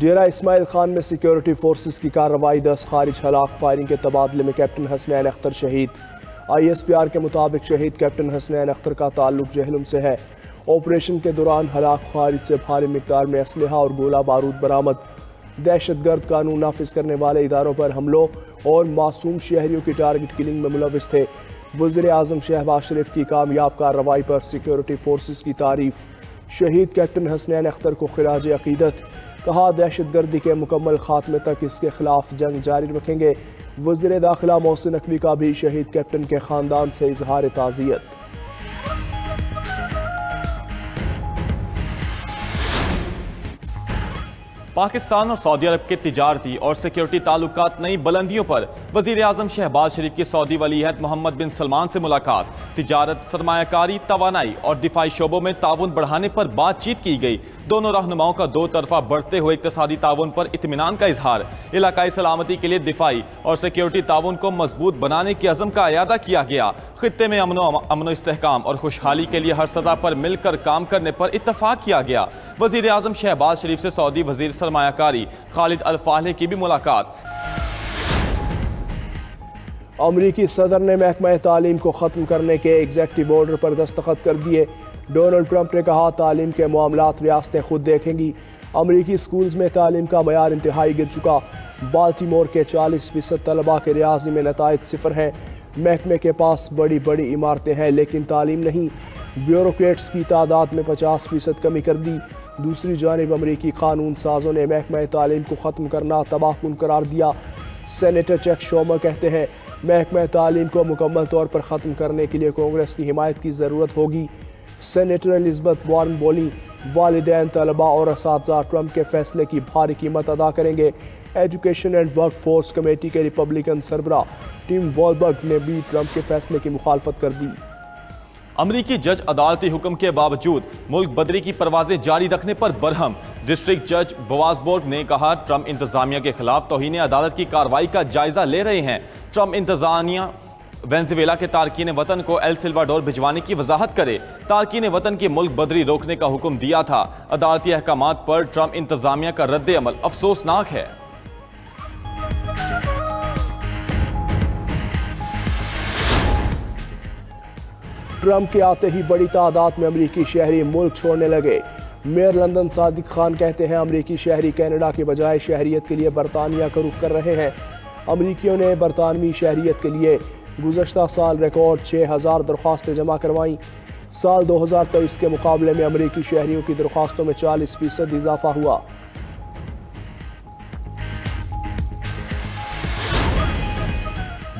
डेरा इस्माइल खान में security forces की कार्रवाई 10 खारिज हलाक। फायरिंग के तबादले में कैप्टन हसनैन अख्तर शहीद। ISPR के मुताबिक शहीद कैप्टन हसनैन अख्तर का ताल्लुक जहलम से है। ऑपरेशन के दौरान हलाक खारिज से भारी मिकदार में असलहा और गोला बारूद बरामद। दहशतगर्द कानून नाफिज करने वाले इदारों पर हमलों और मासूम शहरियों की टारगेट किलिंग में मुलविस थे। वज़ीर आज़म शहबाज शरीफ की कामयाब कार्रवाई पर सिक्योरिटी फोर्सेस की तारीफ। शहीद कैप्टन हसनैन अख्तर को खिराज अकीदत। कहा, दहशतगर्दी के मुकम्मल खात्मे तक इसके खिलाफ जंग जारी रखेंगे। वज़ीर दाखिला मोहसिन नकवी का भी शहीद कैप्टन के ख़ानदान से इजहार ताज़ियत। पाकिस्तान और सऊदी अरब के तिजारती और सिक्योरिटी ताल्लुकात नई बुलंदियों पर। वज़ीर आज़म शहबाज शरीफ की सऊदी वलीअहद मोहम्मद बिन सलमान से मुलाकात। तिजारत, सरमायाकारी, तवानाई और दिफाई शोबों में ताउन बढ़ाने पर बातचीत की गई। दोनों रहनुमाओं का दो तरफा बढ़ते हुए इक़्तिसादी ताउन पर इत्मीनान का इजहार। इलाकाई सलामती के लिए दिफाई और सिक्योरिटी ताउन को मजबूत बनाने के अज़म का अयादा किया गया। खित्ते में अमन इस्तेहकाम और खुशहाली के लिए हर सतह पर मिलकर काम करने पर इत्तफाक किया गया। वज़ीर आज़म शहबाज शरीफ से सऊदी वज़ीर सरमायाकारी खालिद अल फालेह की भी मुलाकात। अमरीकी सदर ने महकमा तालीम को ख़त्म करने के एग्जेक्टिव ऑर्डर पर दस्तखत कर दिए। डोनाल्ड ट्रंप ने कहा, तालीम के मामलात रियासतें खुद देखेंगी। अमरीकी स्कूल्स में तालीम का मयार इंतहाई गिर चुका। बाल्टीमोर के 40% तलबा के रियाजी में नताइज सिफर हैं। महकमे के पास बड़ी बड़ी इमारतें हैं लेकिन तालीम नहीं। ब्यूरोक्रेट्स की तादाद में 50% कमी कर दी। दूसरी जानिब अमरीकी कानून साजों ने महकमा तालीम को ख़त्म करना तबाहकुन करार दिया। सेनेटर चक शोमर कहते हैं, महकमा तालीम को मुकम्मल तौर पर ख़त्म करने के लिए कांग्रेस की हिमायत की ज़रूरत होगी। सेनेटर एलिज़ाबेथ वार्न बोली, वालिदैन, तलबा और असातिज़ा ट्रंप के फैसले की भारी कीमत अदा करेंगे। Education and work force committee के रिपब्लिकन सरबरा टिम वॉलबर्ग ने भी ट्रंप के फैसले की मुखालफत कर दी। अमरीकी जज अदालती हुक्म के बावजूद मुल्क बदरी की परवाजें जारी रखने पर बरहम। डिस्ट्रिक्ट जज बवासबोर्ग ने कहा, ट्रंप इंतजामिया के खिलाफ तौहीन अदालत की कार्रवाई का जायजा ले रहे हैं। ट्रंप इंतजामिया वेनेजुएला के तारकीन वतन को एल सल्वाडोर भिजवाने की वजाहत करे। तारकीन वतन की मुल्क बदरी रोकने का हुक्म दिया था। अदालती अहकामात पर ट्रंप इंतजामिया का रद्द अमल अफसोसनाक है। ट्रंप के आते ही बड़ी तादाद में अमरीकी शहरी मुल्क छोड़ने लगे। मेयर लंदन सादिक खान कहते हैं, अमरीकी शहरी कनाडा के बजाय शहरियत के लिए बरतानिया का रुख कर रहे हैं। अमरीकियों ने बरतानवी शहरियत के लिए गुज़श्ता साल रिकॉर्ड 6000 दरख्वास्तें जमा करवाईं। साल 2023 के मुकाबले में अमरीकी शहरियों की दरख्वास्तों में 40% इजाफा हुआ।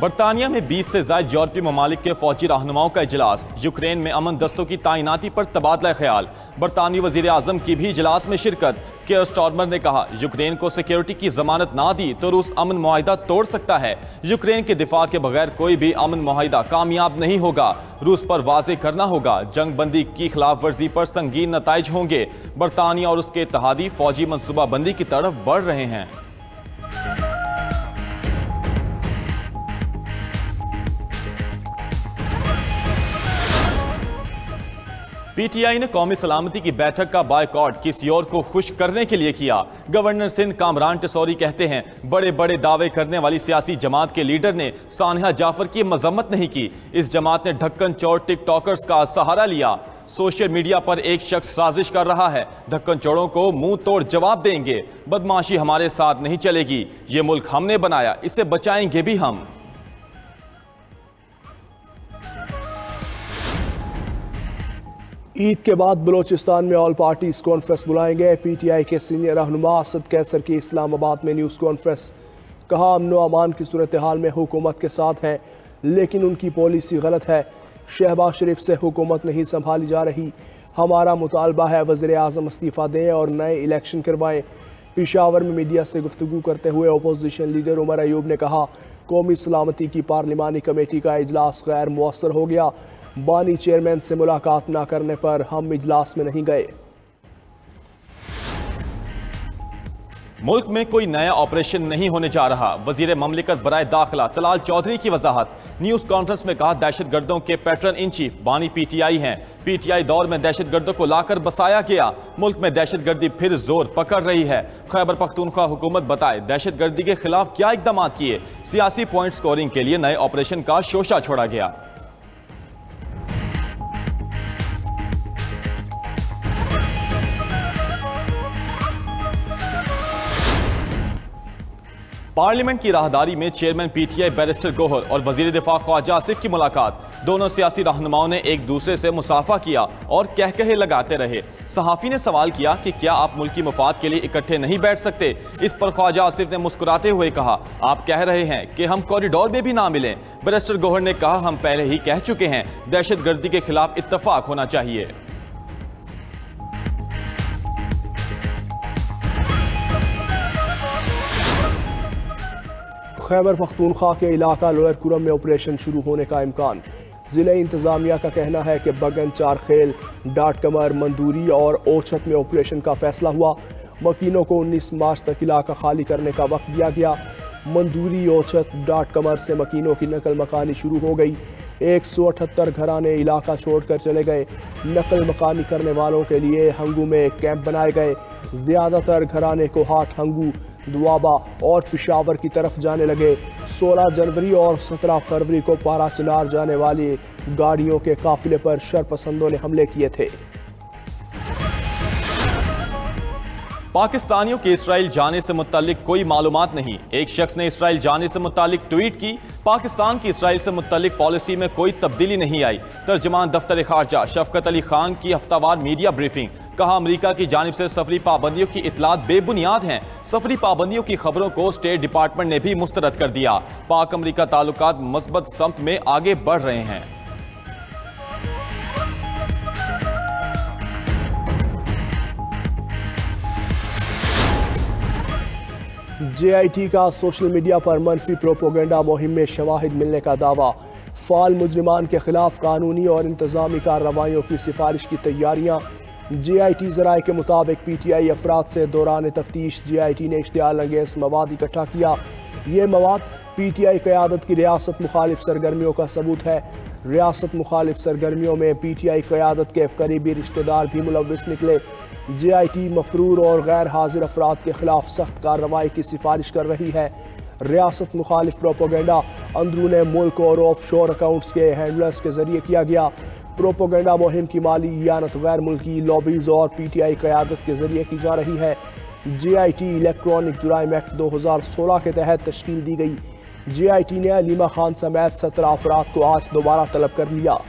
बरतानिया में 20 से ज़ायद यूरोपीय ममालिक के फौजी रहनुमाओं का इजलास। यूक्रेन में अमन दस्तों की तैनाती पर तबादला ख्याल। बरतानवी वज़ीर आज़म की भी इजलास में शिरकत। केयर स्टार्मर ने कहा, यूक्रेन को सिक्योरिटी की जमानत ना दी तो रूस अमन मुआहिदा तोड़ सकता है। यूक्रेन के दिफा के बगैर कोई भी अमन मुआहिदा कामयाब नहीं होगा। रूस पर वाज़े करना होगा, जंग बंदी की खिलाफ वर्जी पर संगीन नताइज होंगे। बरतानिया और उसके इत्तेहादी फौजी मनसूबाबंदी की तरफ बढ़ रहे हैं। पीटीआई ने कौमी सलामती की बैठक का बायकॉट किसी और को खुश करने के लिए किया। गवर्नर सिंध कामरान टेसौरी कहते हैं, बड़े बड़े दावे करने वाली सियासी जमात के लीडर ने सानिया जाफर की मजम्मत नहीं की। इस जमात ने ढक्कन चौड़ टिकटॉकर्स का सहारा लिया। सोशल मीडिया पर एक शख्स साजिश कर रहा है, ढक्कन चौड़ों को मुंह तोड़ जवाब देंगे। बदमाशी हमारे साथ नहीं चलेगी, ये मुल्क हमने बनाया, इसे बचाएंगे भी हम। ईद के बाद बलोचिस्तान में ऑल पार्टीज कॉन्फ्रेंस बुलाएंगे। पीटीआई के सीनियर रहनुमा असद कैसर की इस्लामाबाद में न्यूज़ कॉन्फ्रेंस। कहा, अमन व अमान की सूरत हाल में हुकूमत के साथ हैं लेकिन उनकी पॉलिसी गलत है। शहबाज शरीफ से हुकूमत नहीं संभाली जा रही। हमारा मुतालबा है वज़ीर आज़म इस्तीफ़ा दें और नए इलेक्शन करवाएं। पेशावर में मीडिया से गुफ्तगू करते हुए अपोजिशन लीडर उमर अयूब ने कहा, कौमी सलामती की पार्लिमानी कमेटी का इजलास गैर मुअस्सर हो गया। बानी चेयरमैन से मुलाकात न करने पर हम इजलास में नहीं गए। मुल्क में कोई नया ऑपरेशन नहीं होने जा रहा। वजीर ममलिकत बराए दाखिला तलाल चौधरी की वजाहत। न्यूज कॉन्फ्रेंस में कहा, दहशतगर्दों के पैटर्न इन चीफ बानी PTI हैं। PTI दौर में दहशतगर्दों को लाकर बसाया गया। मुल्क में दहशतगर्दी फिर जोर पकड़ रही है। खैबर पख्तूनख्वा हुकूमत बताए दहशतगर्दी के खिलाफ क्या इकदाम किए। सियासी पॉइंट स्कोरिंग के लिए नए ऑपरेशन का शोशा छोड़ा गया। पार्लियामेंट की राहदारी में चेयरमैन PTI बैरिस्टर गोहर और वजीर दिफा ख्वाजा आसिफ की मुलाकात। दोनों सियासी रहनुमाओं ने एक दूसरे से मुसाफा किया और कहकहे लगाते रहे। सहाफी ने सवाल किया कि क्या आप मुल्की मफाद के लिए इकट्ठे नहीं बैठ सकते। इस पर ख्वाजा आसिफ ने मुस्कुराते हुए कहा, आप कह रहे हैं कि हम कॉरिडोर में भी ना मिलें। बैरिस्टर गोहर ने कहा, हम पहले ही कह चुके हैं, दहशतगर्दी के खिलाफ इत्तफाक होना चाहिए। खैबर पख्तूनख्वा के इलाका लोअर कुरम में ऑपरेशन शुरू होने का इम्कान। ज़िले इंतज़ामिया का कहना है कि बगन, चारखेल, डाट कमर, मंदूरी और ओछत में ऑपरेशन का फैसला हुआ। मकीनों को 19 मार्च तक इलाका खाली करने का वक्त दिया गया। मंदूरी, ओछत, डाट कमर से मकीनों की नकल मकानी शुरू हो गई। 178 घराने इलाका छोड़कर चले गए। नकल मकानी करने वालों के लिए हंगू में कैंप बनाए गए। ज़्यादातर घराने को हाट, हंगू, दुआबा और पिशावर की तरफ जाने लगे। 16 जनवरी और 17 फरवरी को पारा चिनार जाने वाली गाड़ियों के काफिले पर शरपसंदों ने हमले किए थे। पाकिस्तानियों के इसराइल जाने से मुत्तल्लिक कोई मालूमात नहीं। एक शख्स ने इसराइल जाने से मुत्तल्लिक ट्वीट की, पाकिस्तान की इसराइल से मुत्तल्लिक पॉलिसी में कोई तब्दीली नहीं आई। तर्जमान दफ्तर खारजा शफकत अली खान की हफ्तावार मीडिया ब्रीफिंग। कहा, अमेरिका की जानिब से सफरी पाबंदियों की इतलात बेबुनियाद हैं। सफरी पाबंदियों की खबरों को स्टेट डिपार्टमेंट ने भी मुस्तरद कर दिया। पाक अमेरिका ताल्लुकात मस्बत समत में आगे बढ़ रहे हैं। JIT का सोशल मीडिया पर मनफी प्रोपोगेंडा मुहिम में शवाहिद मिलने का दावा। फाल मुजरिमान के खिलाफ कानूनी और इंतजामी कार्रवाइयों की सिफारिश की तैयारियां। JIT ज़राए के मुताबिक PTI अफराद से दौरान तफ्तीश JIT ने इश्तियाल अंगेज़ मवाद इकट्ठा किया। ये मवाद PTI क़यादत की रियासत मुखालिफ सरगर्मियों का सबूत है। रियासत मुखालिफ सरगर्मियों में PTI क़यादत के करीबी रिश्तेदार भी मुलव्विस निकले। JIT मफरूर और गैर हाजिर अफराद के खिलाफ सख्त कार्रवाई की सिफारिश कर रही है। रियासत मुखालिफ प्रोपोगेंडा अंदरून मुल्क और ऑफ शोर अकाउंट्स के हैंडलर्स के जरिए किया गया। प्रोपोगेंडा मुहिम की माली इयानत गैर मुल्की लॉबीज और PTI क़यादत के जरिए की जा रही है। JIT इलेक्ट्रॉनिक जुराइम एक्ट 2016 के तहत तश्कील दी गई। JIT ने अलीमा खान समेत 17 अफराद को आज दोबारा तलब कर लिया।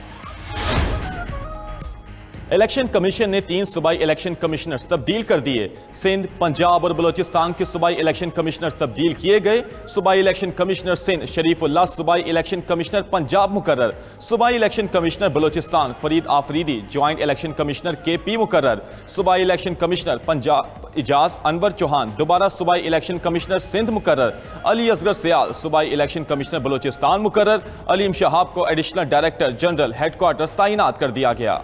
इलेक्शन कमीशन ने 3 सूबाई इलेक्शन कमिश्नर्स तब्दील कर दिए। सिंध, पंजाब और बलोचिस्तान के सूबाई इलेक्शन कमिश्नर्स तब्दील किए गए। सूबाई इलेक्शन कमिश्नर सिंध शरीफुल्लाह, सूबाई इलेक्शन कमिश्नर पंजाब मुकर्रर। सूबाई election commissioner Balochistan Farid Afridi, joint election commissioner KP मुकर्रर। सूबाई इलेक्शन कमिश्नर पंजाब इजाज अनवर चौहान दोबारा सूबाई इलेक्शन कमिश्नर सिंध मुकर्रर। अली असगर सियाल सूबाई इलेक्शन कमिश्नर बलोचिस्तान मुकर्रर। अलीम शहाब को एडिशनल डायरेक्टर जनरल हेडक्वार्टर्स तैनात कर दिया गया।